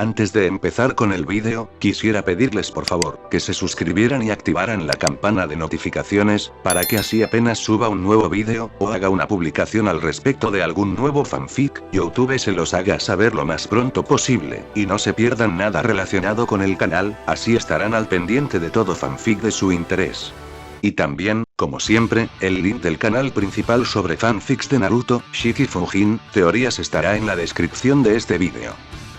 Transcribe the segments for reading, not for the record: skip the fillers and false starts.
Antes de empezar con el vídeo, quisiera pedirles por favor, que se suscribieran y activaran la campana de notificaciones, para que así apenas suba un nuevo vídeo, o haga una publicación al respecto de algún nuevo fanfic, YouTube se los haga saber lo más pronto posible, y no se pierdan nada relacionado con el canal, así estarán al pendiente de todo fanfic de su interés. Y también, como siempre, el link del canal principal sobre fanfics de Naruto, Shiki Fujin, teorías estará en la descripción de este vídeo.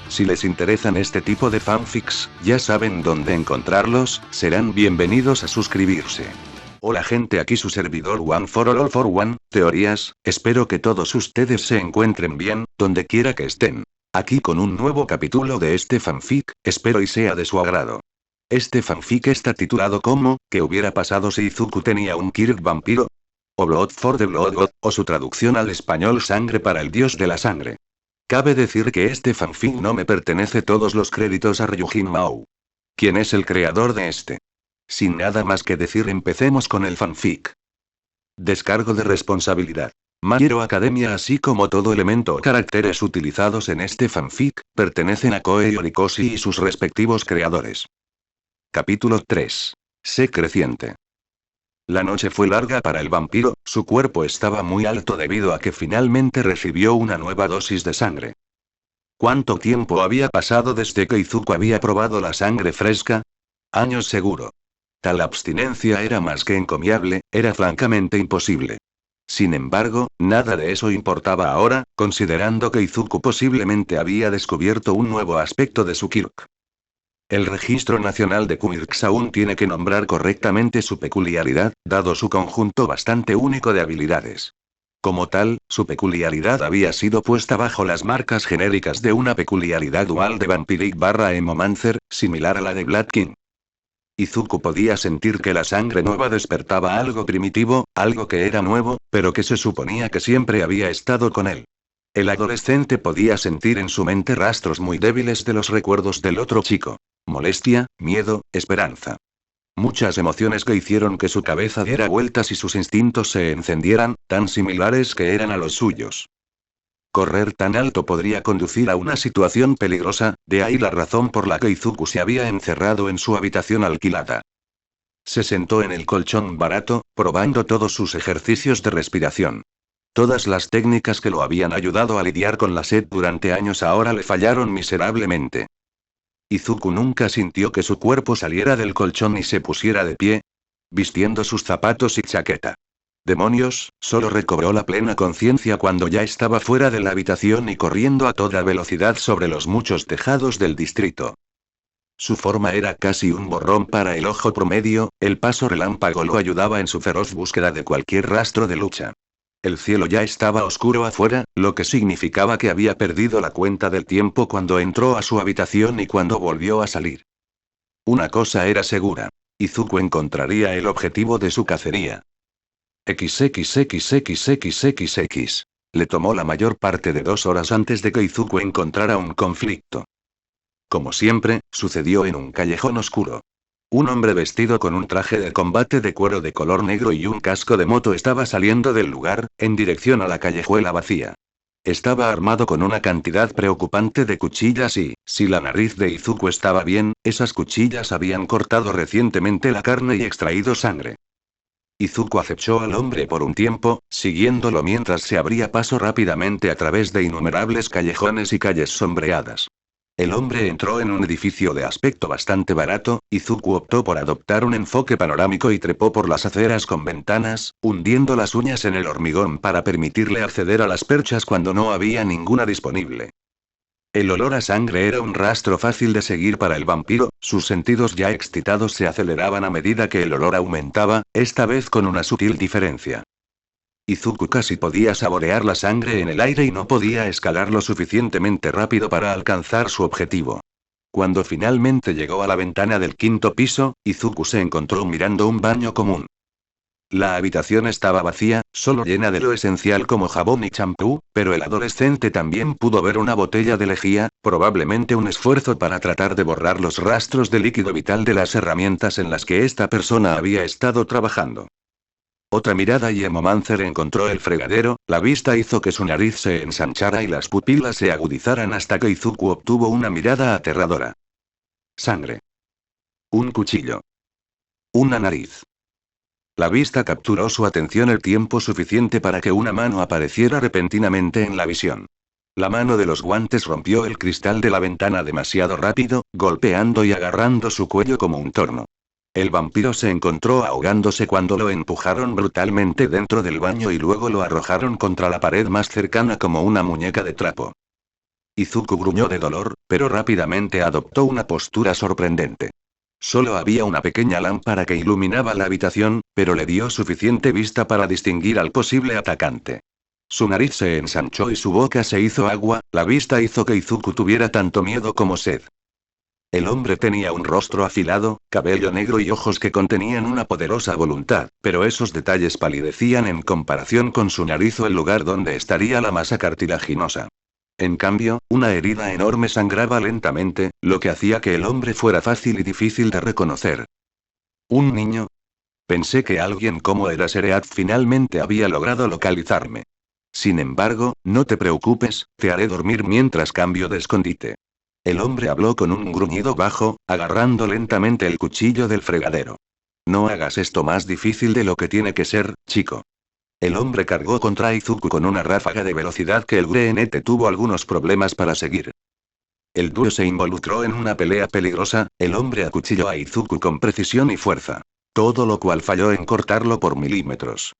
Si les interesan este tipo de fanfics, ya saben dónde encontrarlos, serán bienvenidos a suscribirse. Hola gente, aquí su servidor One for All for One, teorías, espero que todos ustedes se encuentren bien, donde quiera que estén. Aquí con un nuevo capítulo de este fanfic, espero y sea de su agrado. Este fanfic está titulado como, ¿qué hubiera pasado si Izuku tenía un Kirk vampiro? O Blood for the Blood God, o su traducción al español Sangre para el Dios de la Sangre. Cabe decir que este fanfic no me pertenece todos los créditos a Ryujin Mao. ¿Quién es el creador de este? Sin nada más que decir, empecemos con el fanfic. Descargo de responsabilidad. My Hero Academia, así como todo elemento o caracteres utilizados en este fanfic, pertenecen a Koei Horikoshi y sus respectivos creadores. Capítulo 3. Sé creciente. La noche fue larga para el vampiro, su cuerpo estaba muy alto debido a que finalmente recibió una nueva dosis de sangre. ¿Cuánto tiempo había pasado desde que Izuku había probado la sangre fresca? Años seguro. Tal abstinencia era más que encomiable, era francamente imposible. Sin embargo, nada de eso importaba ahora, considerando que Izuku posiblemente había descubierto un nuevo aspecto de su Kirk. El Registro Nacional de Quirks aún tiene que nombrar correctamente su peculiaridad, dado su conjunto bastante único de habilidades. Como tal, su peculiaridad había sido puesta bajo las marcas genéricas de una peculiaridad dual de Vampiric/Emomancer, similar a la de Blood King. Izuku podía sentir que la sangre nueva despertaba algo primitivo, algo que era nuevo, pero que se suponía que siempre había estado con él. El adolescente podía sentir en su mente rastros muy débiles de los recuerdos del otro chico. Molestia, miedo, esperanza. Muchas emociones que hicieron que su cabeza diera vueltas y sus instintos se encendieran, tan similares que eran a los suyos. Correr tan alto podría conducir a una situación peligrosa, de ahí la razón por la que Izuku se había encerrado en su habitación alquilada. Se sentó en el colchón barato, probando todos sus ejercicios de respiración. Todas las técnicas que lo habían ayudado a lidiar con la sed durante años ahora le fallaron miserablemente. Izuku nunca sintió que su cuerpo saliera del colchón y se pusiera de pie, vistiendo sus zapatos y chaqueta. Demonios, solo recobró la plena conciencia cuando ya estaba fuera de la habitación y corriendo a toda velocidad sobre los muchos tejados del distrito. Su forma era casi un borrón para el ojo promedio, el paso relámpago lo ayudaba en su feroz búsqueda de cualquier rastro de lucha. El cielo ya estaba oscuro afuera, lo que significaba que había perdido la cuenta del tiempo cuando entró a su habitación y cuando volvió a salir. Una cosa era segura. Izuku encontraría el objetivo de su cacería. XXXXXXX. Le tomó la mayor parte de 2 horas antes de que Izuku encontrara un conflicto. Como siempre, sucedió en un callejón oscuro. Un hombre vestido con un traje de combate de cuero de color negro y un casco de moto estaba saliendo del lugar, en dirección a la callejuela vacía. Estaba armado con una cantidad preocupante de cuchillas y, si la nariz de Izuku estaba bien, esas cuchillas habían cortado recientemente la carne y extraído sangre. Izuku acechó al hombre por un tiempo, siguiéndolo mientras se abría paso rápidamente a través de innumerables callejones y calles sombreadas. El hombre entró en un edificio de aspecto bastante barato. Izuku optó por adoptar un enfoque panorámico y trepó por las aceras con ventanas, hundiendo las uñas en el hormigón para permitirle acceder a las perchas cuando no había ninguna disponible. El olor a sangre era un rastro fácil de seguir para el vampiro, sus sentidos ya excitados se aceleraban a medida que el olor aumentaba, esta vez con una sutil diferencia. Izuku casi podía saborear la sangre en el aire y no podía escalar lo suficientemente rápido para alcanzar su objetivo. Cuando finalmente llegó a la ventana del 5.º piso, Izuku se encontró mirando un baño común. La habitación estaba vacía, solo llena de lo esencial como jabón y champú, pero el adolescente también pudo ver una botella de lejía, probablemente un esfuerzo para tratar de borrar los rastros de líquido vital de las herramientas en las que esta persona había estado trabajando. Otra mirada y Emomancer encontró el fregadero, la vista hizo que su nariz se ensanchara y las pupilas se agudizaran hasta que Izuku obtuvo una mirada aterradora. Sangre. Un cuchillo. Una nariz. La vista capturó su atención el tiempo suficiente para que una mano apareciera repentinamente en la visión. La mano de los guantes rompió el cristal de la ventana demasiado rápido, golpeando y agarrando su cuello como un torno. El vampiro se encontró ahogándose cuando lo empujaron brutalmente dentro del baño y luego lo arrojaron contra la pared más cercana como una muñeca de trapo. Izuku gruñó de dolor, pero rápidamente adoptó una postura sorprendente. Solo había una pequeña lámpara que iluminaba la habitación, pero le dio suficiente vista para distinguir al posible atacante. Su nariz se ensanchó y su boca se hizo agua, la vista hizo que Izuku tuviera tanto miedo como sed. El hombre tenía un rostro afilado, cabello negro y ojos que contenían una poderosa voluntad, pero esos detalles palidecían en comparación con su nariz o el lugar donde estaría la masa cartilaginosa. En cambio, una herida enorme sangraba lentamente, lo que hacía que el hombre fuera fácil y difícil de reconocer. ¿Un niño? Pensé que alguien como era Sereat finalmente había logrado localizarme. Sin embargo, no te preocupes, te haré dormir mientras cambio de escondite. El hombre habló con un gruñido bajo, agarrando lentamente el cuchillo del fregadero. No hagas esto más difícil de lo que tiene que ser, chico. El hombre cargó contra Izuku con una ráfaga de velocidad que el GNT tuvo algunos problemas para seguir. El dúo se involucró en una pelea peligrosa, el hombre acuchilló a Izuku con precisión y fuerza. Todo lo cual falló en cortarlo por milímetros.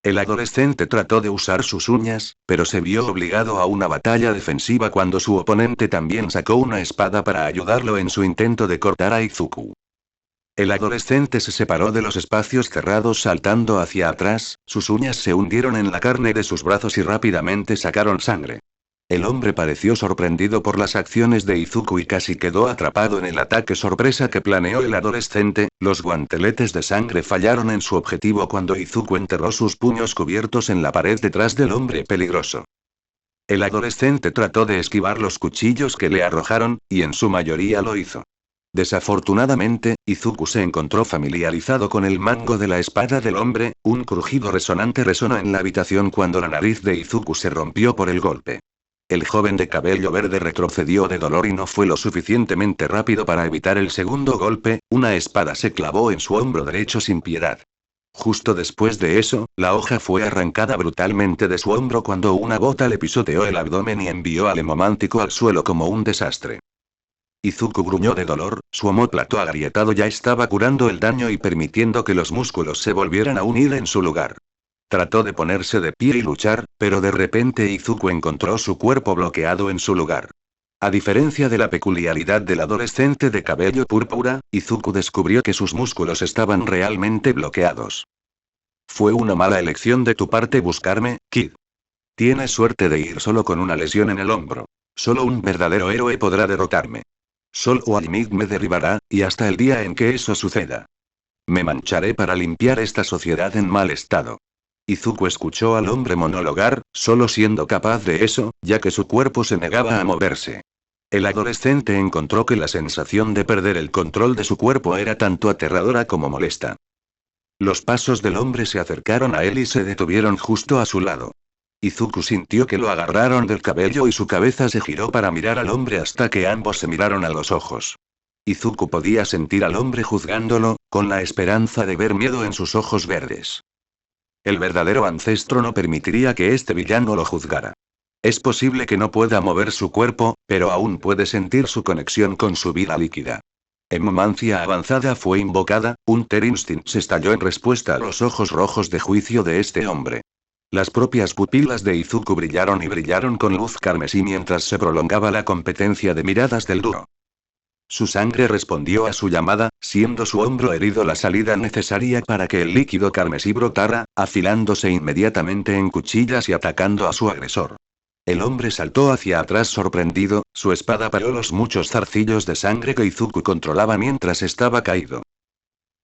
El adolescente trató de usar sus uñas, pero se vio obligado a una batalla defensiva cuando su oponente también sacó una espada para ayudarlo en su intento de cortar a Izuku. El adolescente se separó de los espacios cerrados saltando hacia atrás, sus uñas se hundieron en la carne de sus brazos y rápidamente sacaron sangre. El hombre pareció sorprendido por las acciones de Izuku y casi quedó atrapado en el ataque sorpresa que planeó el adolescente, los guanteletes de sangre fallaron en su objetivo cuando Izuku enterró sus puños cubiertos en la pared detrás del hombre peligroso. El adolescente trató de esquivar los cuchillos que le arrojaron, y en su mayoría lo hizo. Desafortunadamente, Izuku se encontró familiarizado con el mango de la espada del hombre, un crujido resonante resonó en la habitación cuando la nariz de Izuku se rompió por el golpe. El joven de cabello verde retrocedió de dolor y no fue lo suficientemente rápido para evitar el segundo golpe, una espada se clavó en su hombro derecho sin piedad. Justo después de eso, la hoja fue arrancada brutalmente de su hombro cuando una gota le pisoteó el abdomen y envió al hemomántico al suelo como un desastre. Izuku gruñó de dolor, su omóplato agrietado ya estaba curando el daño y permitiendo que los músculos se volvieran a unir en su lugar. Trató de ponerse de pie y luchar, pero de repente Izuku encontró su cuerpo bloqueado en su lugar. A diferencia de la peculiaridad del adolescente de cabello púrpura, Izuku descubrió que sus músculos estaban realmente bloqueados. Fue una mala elección de tu parte buscarme, Kid. Tienes suerte de ir solo con una lesión en el hombro. Solo un verdadero héroe podrá derrotarme. Solo Almig me derribará, y hasta el día en que eso suceda. Me mancharé para limpiar esta sociedad en mal estado. Izuku escuchó al hombre monologar, solo siendo capaz de eso, ya que su cuerpo se negaba a moverse. El adolescente encontró que la sensación de perder el control de su cuerpo era tanto aterradora como molesta. Los pasos del hombre se acercaron a él y se detuvieron justo a su lado. Izuku sintió que lo agarraron del cabello y su cabeza se giró para mirar al hombre hasta que ambos se miraron a los ojos. Izuku podía sentir al hombre juzgándolo, con la esperanza de ver miedo en sus ojos verdes. El verdadero ancestro no permitiría que este villano lo juzgara. Es posible que no pueda mover su cuerpo, pero aún puede sentir su conexión con su vida líquida. Hemomancia avanzada fue invocada, un Ter Instinct se estalló en respuesta a los ojos rojos de juicio de este hombre. Las propias pupilas de Izuku brillaron y brillaron con luz carmesí mientras se prolongaba la competencia de miradas del dúo. Su sangre respondió a su llamada, siendo su hombro herido la salida necesaria para que el líquido carmesí brotara, afilándose inmediatamente en cuchillas y atacando a su agresor. El hombre saltó hacia atrás sorprendido, su espada paró los muchos zarcillos de sangre que Izuku controlaba mientras estaba caído.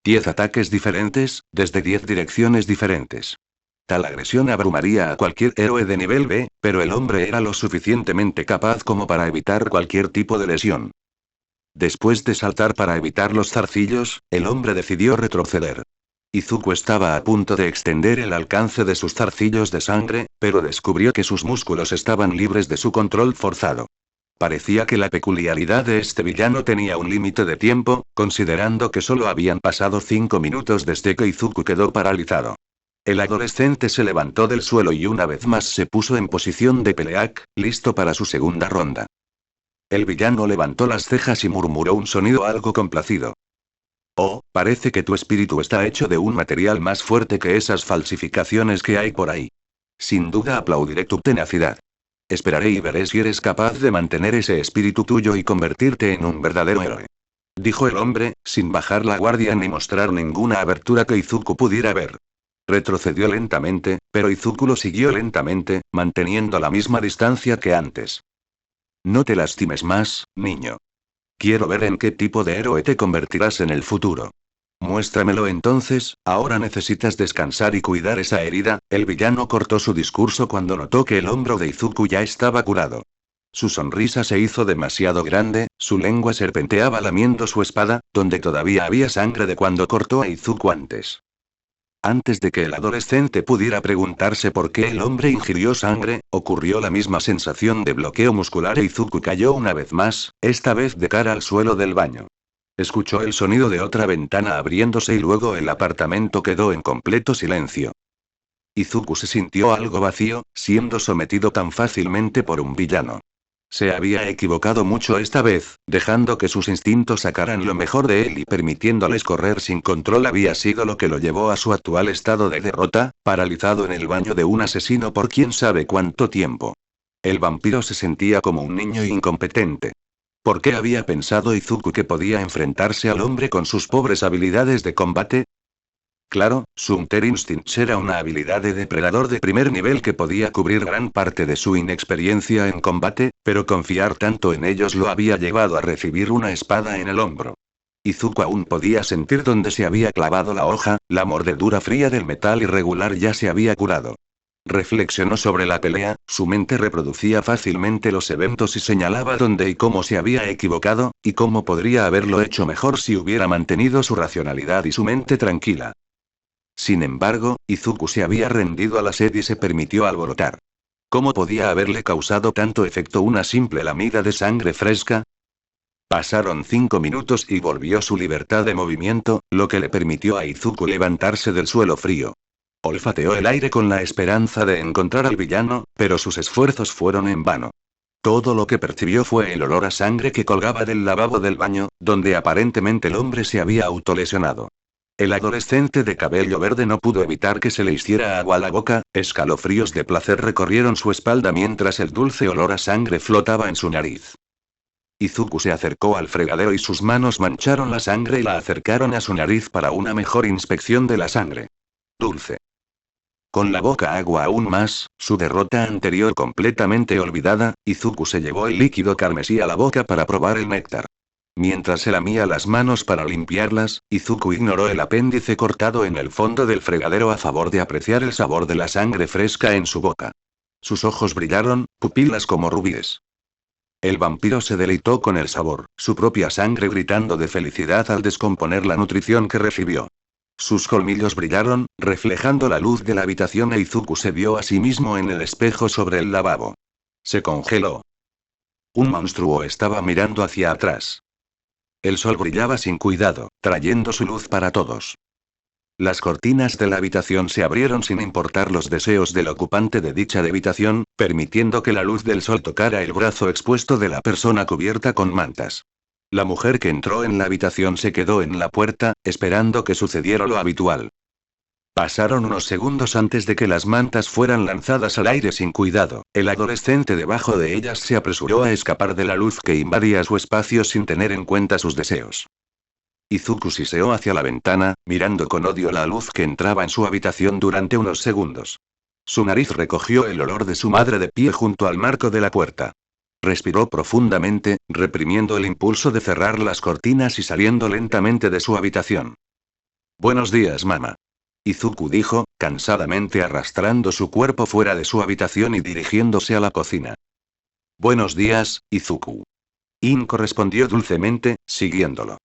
10 ataques diferentes, desde 10 direcciones diferentes. Tal agresión abrumaría a cualquier héroe de nivel B, pero el hombre era lo suficientemente capaz como para evitar cualquier tipo de lesión. Después de saltar para evitar los zarcillos, el hombre decidió retroceder. Izuku estaba a punto de extender el alcance de sus zarcillos de sangre, pero descubrió que sus músculos estaban libres de su control forzado. Parecía que la peculiaridad de este villano tenía un límite de tiempo, considerando que solo habían pasado 5 minutos desde que Izuku quedó paralizado. El adolescente se levantó del suelo y una vez más se puso en posición de pelea, listo para su segunda ronda. El villano levantó las cejas y murmuró un sonido algo complacido. Oh, parece que tu espíritu está hecho de un material más fuerte que esas falsificaciones que hay por ahí. Sin duda aplaudiré tu tenacidad. Esperaré y veré si eres capaz de mantener ese espíritu tuyo y convertirte en un verdadero héroe. Dijo el hombre, sin bajar la guardia ni mostrar ninguna abertura que Izuku pudiera ver. Retrocedió lentamente, pero Izuku lo siguió lentamente, manteniendo la misma distancia que antes. No te lastimes más, niño. Quiero ver en qué tipo de héroe te convertirás en el futuro. Muéstramelo entonces, ahora necesitas descansar y cuidar esa herida. El villano cortó su discurso cuando notó que el hombro de Izuku ya estaba curado. Su sonrisa se hizo demasiado grande, su lengua serpenteaba lamiendo su espada, donde todavía había sangre de cuando cortó a Izuku antes. Antes de que el adolescente pudiera preguntarse por qué el hombre ingirió sangre, ocurrió la misma sensación de bloqueo muscular e Izuku cayó una vez más, esta vez de cara al suelo del baño. Escuchó el sonido de otra ventana abriéndose y luego el apartamento quedó en completo silencio. Izuku se sintió algo vacío, siendo sometido tan fácilmente por un villano. Se había equivocado mucho esta vez, dejando que sus instintos sacaran lo mejor de él y permitiéndoles correr sin control había sido lo que lo llevó a su actual estado de derrota, paralizado en el baño de un asesino por quién sabe cuánto tiempo. El vampiro se sentía como un niño incompetente. ¿Por qué había pensado Izuku que podía enfrentarse al hombre con sus pobres habilidades de combate? Claro, su Hunter Instinct era una habilidad de depredador de primer nivel que podía cubrir gran parte de su inexperiencia en combate, pero confiar tanto en ellos lo había llevado a recibir una espada en el hombro. Izuku aún podía sentir dónde se había clavado la hoja, la mordedura fría del metal irregular ya se había curado. Reflexionó sobre la pelea, su mente reproducía fácilmente los eventos y señalaba dónde y cómo se había equivocado, y cómo podría haberlo hecho mejor si hubiera mantenido su racionalidad y su mente tranquila. Sin embargo, Izuku se había rendido a la sed y se permitió alborotar. ¿Cómo podía haberle causado tanto efecto una simple lamida de sangre fresca? Pasaron 5 minutos y volvió su libertad de movimiento, lo que le permitió a Izuku levantarse del suelo frío. Olfateó el aire con la esperanza de encontrar al villano, pero sus esfuerzos fueron en vano. Todo lo que percibió fue el olor a sangre que colgaba del lavabo del baño, donde aparentemente el hombre se había autolesionado. El adolescente de cabello verde no pudo evitar que se le hiciera agua a la boca, escalofríos de placer recorrieron su espalda mientras el dulce olor a sangre flotaba en su nariz. Izuku se acercó al fregadero y sus manos mancharon la sangre y la acercaron a su nariz para una mejor inspección de la sangre. Dulce. Con la boca agua aún más, su derrota anterior completamente olvidada, Izuku se llevó el líquido carmesí a la boca para probar el néctar. Mientras se lamía las manos para limpiarlas, Izuku ignoró el apéndice cortado en el fondo del fregadero a favor de apreciar el sabor de la sangre fresca en su boca. Sus ojos brillaron, pupilas como rubíes. El vampiro se deleitó con el sabor, su propia sangre gritando de felicidad al descomponer la nutrición que recibió. Sus colmillos brillaron, reflejando la luz de la habitación e Izuku se vio a sí mismo en el espejo sobre el lavabo. Se congeló. Un monstruo estaba mirando hacia atrás. El sol brillaba sin cuidado, trayendo su luz para todos. Las cortinas de la habitación se abrieron sin importar los deseos del ocupante de dicha habitación, permitiendo que la luz del sol tocara el brazo expuesto de la persona cubierta con mantas. La mujer que entró en la habitación se quedó en la puerta, esperando que sucediera lo habitual. Pasaron unos segundos antes de que las mantas fueran lanzadas al aire sin cuidado. El adolescente debajo de ellas se apresuró a escapar de la luz que invadía su espacio sin tener en cuenta sus deseos. Izuku siseó hacia la ventana, mirando con odio la luz que entraba en su habitación durante unos segundos. Su nariz recogió el olor de su madre de pie junto al marco de la puerta. Respiró profundamente, reprimiendo el impulso de cerrar las cortinas y saliendo lentamente de su habitación. Buenos días, mamá. Izuku dijo, cansadamente arrastrando su cuerpo fuera de su habitación y dirigiéndose a la cocina. Buenos días, Izuku. Inko respondió dulcemente, siguiéndolo.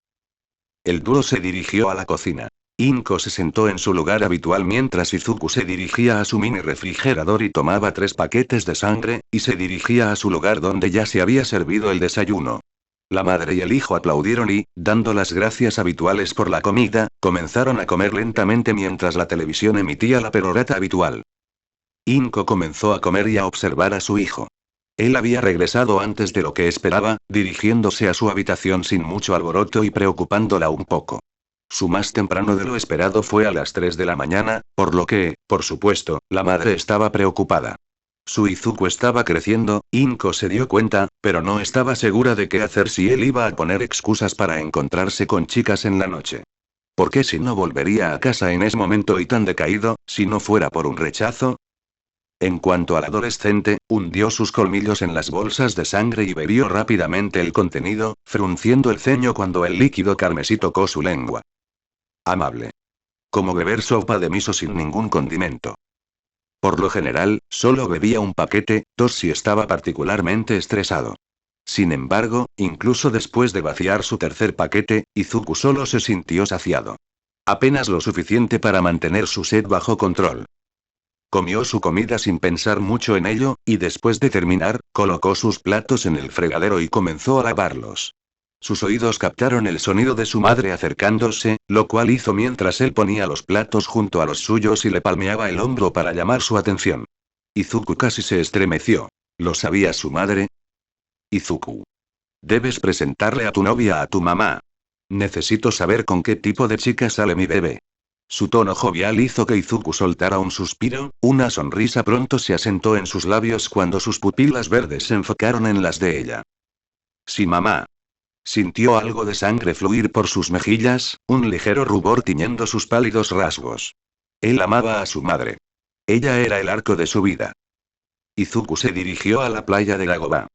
El dúo se dirigió a la cocina. Inko se sentó en su lugar habitual mientras Izuku se dirigía a su mini refrigerador y tomaba 3 paquetes de sangre, y se dirigía a su lugar donde ya se había servido el desayuno. La madre y el hijo aplaudieron y, dando las gracias habituales por la comida, comenzaron a comer lentamente mientras la televisión emitía la perorata habitual. Inko comenzó a comer y a observar a su hijo. Él había regresado antes de lo que esperaba, dirigiéndose a su habitación sin mucho alboroto y preocupándola un poco. Su más temprano de lo esperado fue a las 3 de la mañana, por lo que, por supuesto, la madre estaba preocupada. Su Izuku estaba creciendo, Inko se dio cuenta, pero no estaba segura de qué hacer si él iba a poner excusas para encontrarse con chicas en la noche. ¿Por qué si no volvería a casa en ese momento y tan decaído, si no fuera por un rechazo? En cuanto al adolescente, hundió sus colmillos en las bolsas de sangre y bebió rápidamente el contenido, frunciendo el ceño cuando el líquido carmesí tocó su lengua. Amable. Como beber sopa de miso sin ningún condimento. Por lo general, solo bebía un paquete, 2 si estaba particularmente estresado. Sin embargo, incluso después de vaciar su tercer paquete, Izuku solo se sintió saciado. Apenas lo suficiente para mantener su sed bajo control. Comió su comida sin pensar mucho en ello, y después de terminar, colocó sus platos en el fregadero y comenzó a lavarlos. Sus oídos captaron el sonido de su madre acercándose, lo cual hizo mientras él ponía los platos junto a los suyos y le palmeaba el hombro para llamar su atención. Izuku casi se estremeció. ¿Lo sabía su madre? Izuku. Debes presentarle a tu novia a tu mamá. Necesito saber con qué tipo de chica sale mi bebé. Su tono jovial hizo que Izuku soltara un suspiro, una sonrisa pronto se asentó en sus labios cuando sus pupilas verdes se enfocaron en las de ella. Sí, mamá. Sintió algo de sangre fluir por sus mejillas, un ligero rubor tiñendo sus pálidos rasgos. Él amaba a su madre. Ella era el arco de su vida. Izuku se dirigió a la playa de Dagobah.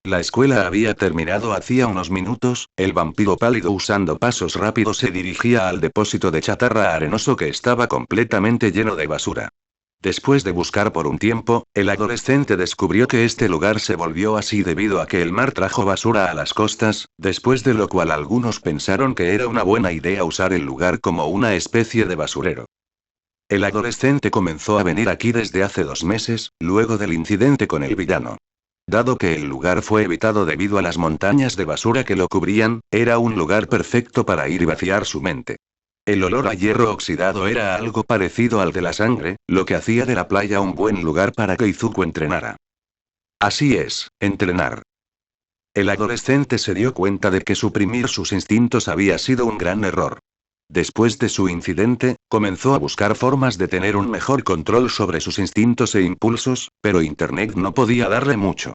La escuela había terminado hacía unos minutos, el vampiro pálido usando pasos rápidos se dirigía al depósito de chatarra arenoso que estaba completamente lleno de basura. Después de buscar por un tiempo, el adolescente descubrió que este lugar se volvió así debido a que el mar trajo basura a las costas, después de lo cual algunos pensaron que era una buena idea usar el lugar como una especie de basurero. El adolescente comenzó a venir aquí desde hace 2 meses, luego del incidente con el villano. Dado que el lugar fue evitado debido a las montañas de basura que lo cubrían, era un lugar perfecto para ir y vaciar su mente. El olor a hierro oxidado era algo parecido al de la sangre, lo que hacía de la playa un buen lugar para que Izuku entrenara. Así es, entrenar. El adolescente se dio cuenta de que suprimir sus instintos había sido un gran error. Después de su incidente, comenzó a buscar formas de tener un mejor control sobre sus instintos e impulsos, pero Internet no podía darle mucho.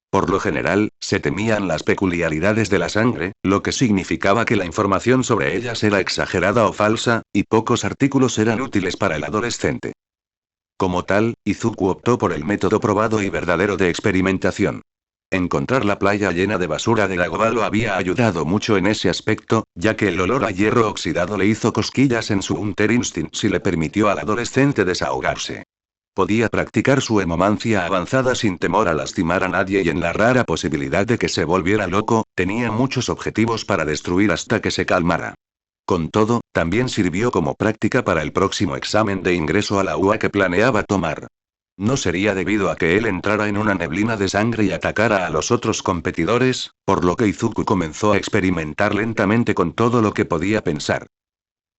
Por lo general, se temían las peculiaridades de la sangre, lo que significaba que la información sobre ellas era exagerada o falsa, y pocos artículos eran útiles para el adolescente. Como tal, Izuku optó por el método probado y verdadero de experimentación. Encontrar la playa llena de basura de Dagobah lo había ayudado mucho en ese aspecto, ya que el olor a hierro oxidado le hizo cosquillas en su Hunter Instinct y le permitió al adolescente desahogarse. Podía practicar su hemomancia avanzada sin temor a lastimar a nadie y en la rara posibilidad de que se volviera loco, tenía muchos objetivos para destruir hasta que se calmara. Con todo, también sirvió como práctica para el próximo examen de ingreso a la UA que planeaba tomar. No sería debido a que él entrara en una neblina de sangre y atacara a los otros competidores, por lo que Izuku comenzó a experimentar lentamente con todo lo que podía pensar.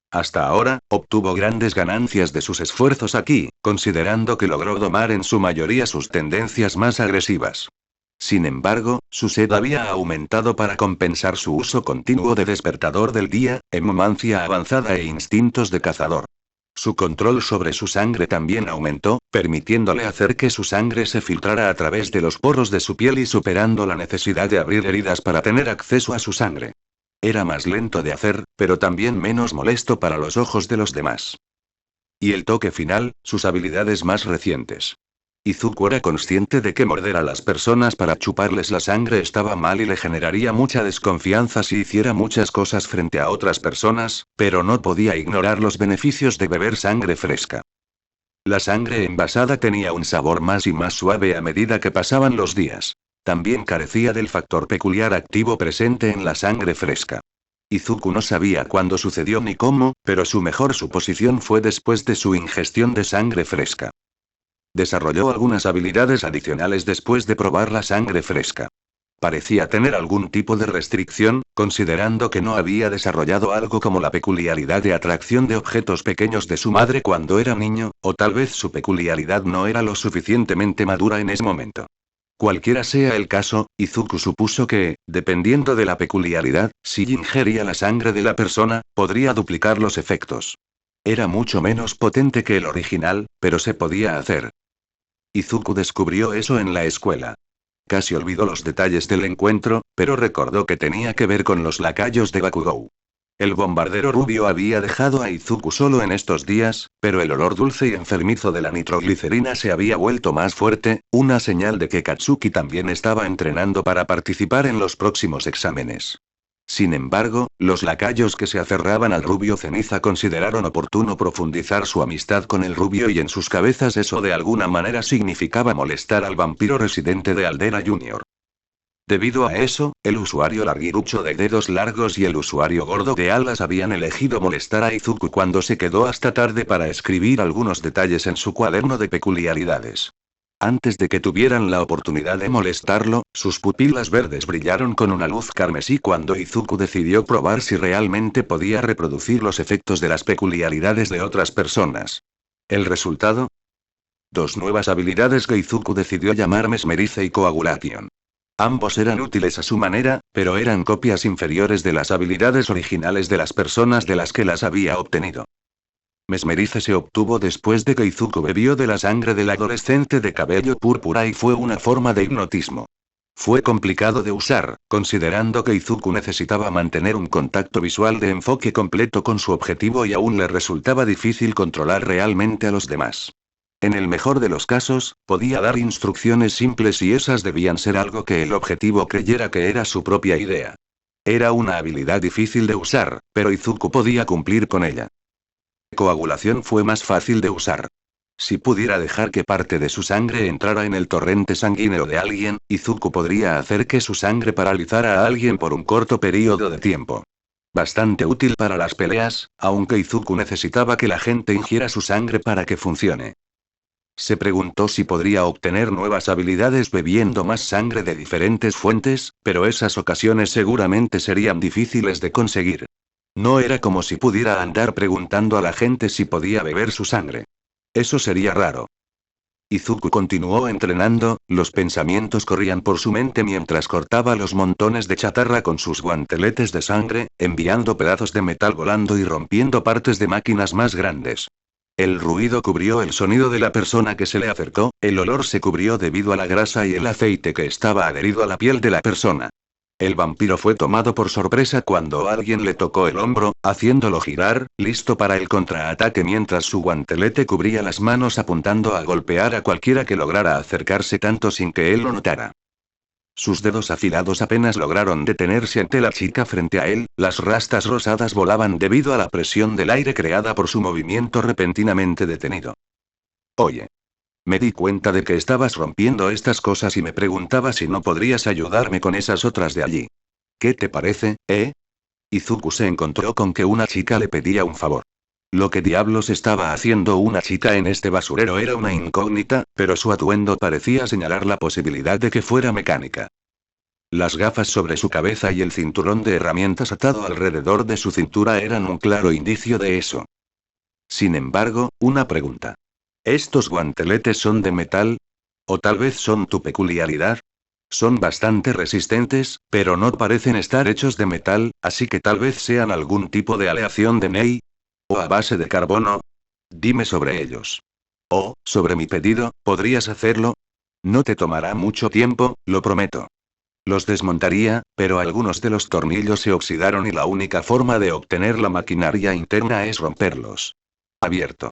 Hasta ahora, obtuvo grandes ganancias de sus esfuerzos aquí, considerando que logró domar en su mayoría sus tendencias más agresivas. Sin embargo, su sed había aumentado para compensar su uso continuo de despertador del día, hemomancia avanzada e instintos de cazador. Su control sobre su sangre también aumentó, permitiéndole hacer que su sangre se filtrara a través de los poros de su piel y superando la necesidad de abrir heridas para tener acceso a su sangre. Era más lento de hacer, pero también menos molesto para los ojos de los demás. Y el toque final, sus habilidades más recientes. Izuku era consciente de que morder a las personas para chuparles la sangre estaba mal y le generaría mucha desconfianza si hiciera muchas cosas frente a otras personas, pero no podía ignorar los beneficios de beber sangre fresca. La sangre envasada tenía un sabor más y más suave a medida que pasaban los días. También carecía del factor peculiar activo presente en la sangre fresca. Izuku no sabía cuándo sucedió ni cómo, pero su mejor suposición fue después de su ingestión de sangre fresca. Desarrolló algunas habilidades adicionales después de probar la sangre fresca. Parecía tener algún tipo de restricción, considerando que no había desarrollado algo como la peculiaridad de atracción de objetos pequeños de su madre cuando era niño, o tal vez su peculiaridad no era lo suficientemente madura en ese momento. Cualquiera sea el caso, Izuku supuso que, dependiendo de la peculiaridad, si ingería la sangre de la persona, podría duplicar los efectos. Era mucho menos potente que el original, pero se podía hacer. Izuku descubrió eso en la escuela. Casi olvidó los detalles del encuentro, pero recordó que tenía que ver con los lacayos de Bakugou. El bombardero rubio había dejado a Izuku solo en estos días, pero el olor dulce y enfermizo de la nitroglicerina se había vuelto más fuerte, una señal de que Katsuki también estaba entrenando para participar en los próximos exámenes. Sin embargo, los lacayos que se aferraban al rubio ceniza consideraron oportuno profundizar su amistad con el rubio y en sus cabezas eso de alguna manera significaba molestar al vampiro residente de Aldera Jr. Debido a eso, el usuario larguirucho de dedos largos y el usuario gordo de alas habían elegido molestar a Izuku cuando se quedó hasta tarde para escribir algunos detalles en su cuaderno de peculiaridades. Antes de que tuvieran la oportunidad de molestarlo, sus pupilas verdes brillaron con una luz carmesí cuando Izuku decidió probar si realmente podía reproducir los efectos de las peculiaridades de otras personas. ¿El resultado? Dos nuevas habilidades que Izuku decidió llamar Mesmerice y Coagulation. Ambos eran útiles a su manera, pero eran copias inferiores de las habilidades originales de las personas de las que las había obtenido. Mesmerice se obtuvo después de que Izuku bebió de la sangre del adolescente de cabello púrpura y fue una forma de hipnotismo. Fue complicado de usar, considerando que Izuku necesitaba mantener un contacto visual de enfoque completo con su objetivo y aún le resultaba difícil controlar realmente a los demás. En el mejor de los casos, podía dar instrucciones simples y esas debían ser algo que el objetivo creyera que era su propia idea. Era una habilidad difícil de usar, pero Izuku podía cumplir con ella. Coagulación fue más fácil de usar. Si pudiera dejar que parte de su sangre entrara en el torrente sanguíneo de alguien, Izuku podría hacer que su sangre paralizara a alguien por un corto periodo de tiempo. Bastante útil para las peleas, aunque Izuku necesitaba que la gente ingiera su sangre para que funcione. Se preguntó si podría obtener nuevas habilidades bebiendo más sangre de diferentes fuentes, pero esas ocasiones seguramente serían difíciles de conseguir. No era como si pudiera andar preguntando a la gente si podía beber su sangre. Eso sería raro. Izuku continuó entrenando, los pensamientos corrían por su mente mientras cortaba los montones de chatarra con sus guanteletes de sangre, enviando pedazos de metal volando y rompiendo partes de máquinas más grandes. El ruido cubrió el sonido de la persona que se le acercó, el olor se cubrió debido a la grasa y el aceite que estaba adherido a la piel de la persona. El vampiro fue tomado por sorpresa cuando alguien le tocó el hombro, haciéndolo girar, listo para el contraataque mientras su guantelete cubría las manos apuntando a golpear a cualquiera que lograra acercarse tanto sin que él lo notara. Sus dedos afilados apenas lograron detenerse ante la chica frente a él, las rastas rosadas volaban debido a la presión del aire creada por su movimiento repentinamente detenido. Oye. Me di cuenta de que estabas rompiendo estas cosas y me preguntaba si no podrías ayudarme con esas otras de allí. ¿Qué te parece, eh? Izuku se encontró con que una chica le pedía un favor. Lo que diablos estaba haciendo una chica en este basurero era una incógnita, pero su atuendo parecía señalar la posibilidad de que fuera mecánica. Las gafas sobre su cabeza y el cinturón de herramientas atado alrededor de su cintura eran un claro indicio de eso. Sin embargo, una pregunta. ¿Estos guanteletes son de metal? ¿O tal vez son tu peculiaridad? Son bastante resistentes, pero no parecen estar hechos de metal, así que tal vez sean algún tipo de aleación de Nei. ¿O a base de carbono? Dime sobre ellos. O, sobre mi pedido, ¿podrías hacerlo? No te tomará mucho tiempo, lo prometo. Los desmontaría, pero algunos de los tornillos se oxidaron y la única forma de obtener la maquinaria interna es romperlos. Abierto.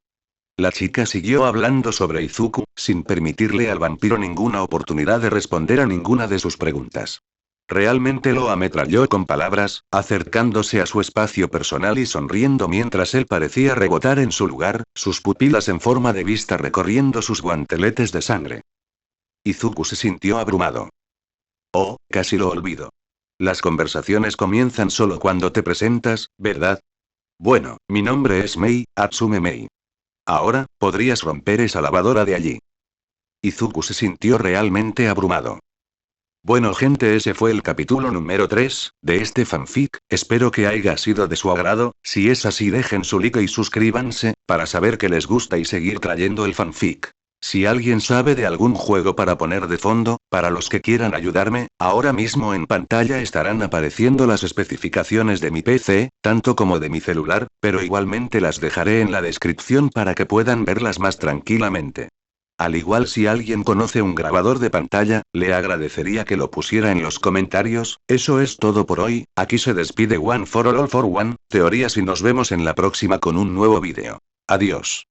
La chica siguió hablando sobre Izuku, sin permitirle al vampiro ninguna oportunidad de responder a ninguna de sus preguntas. Realmente lo ametralló con palabras, acercándose a su espacio personal y sonriendo mientras él parecía rebotar en su lugar, sus pupilas en forma de vista recorriendo sus guanteletes de sangre. Izuku se sintió abrumado. Oh, casi lo olvido. Las conversaciones comienzan solo cuando te presentas, ¿verdad? Bueno, mi nombre es Mei, Atsume Mei. Ahora, ¿podrías romper esa lavadora de allí? Izuku se sintió realmente abrumado. Bueno gente, ese fue el capítulo número 3, de este fanfic, espero que haya sido de su agrado. Si es así dejen su like y suscríbanse, para saber que les gusta y seguir trayendo el fanfic. Si alguien sabe de algún juego para poner de fondo, para los que quieran ayudarme, ahora mismo en pantalla estarán apareciendo las especificaciones de mi PC, tanto como de mi celular, pero igualmente las dejaré en la descripción para que puedan verlas más tranquilamente. Al igual si alguien conoce un grabador de pantalla, le agradecería que lo pusiera en los comentarios. Eso es todo por hoy, aquí se despide One for All for One, Teorías y nos vemos en la próxima con un nuevo vídeo. Adiós.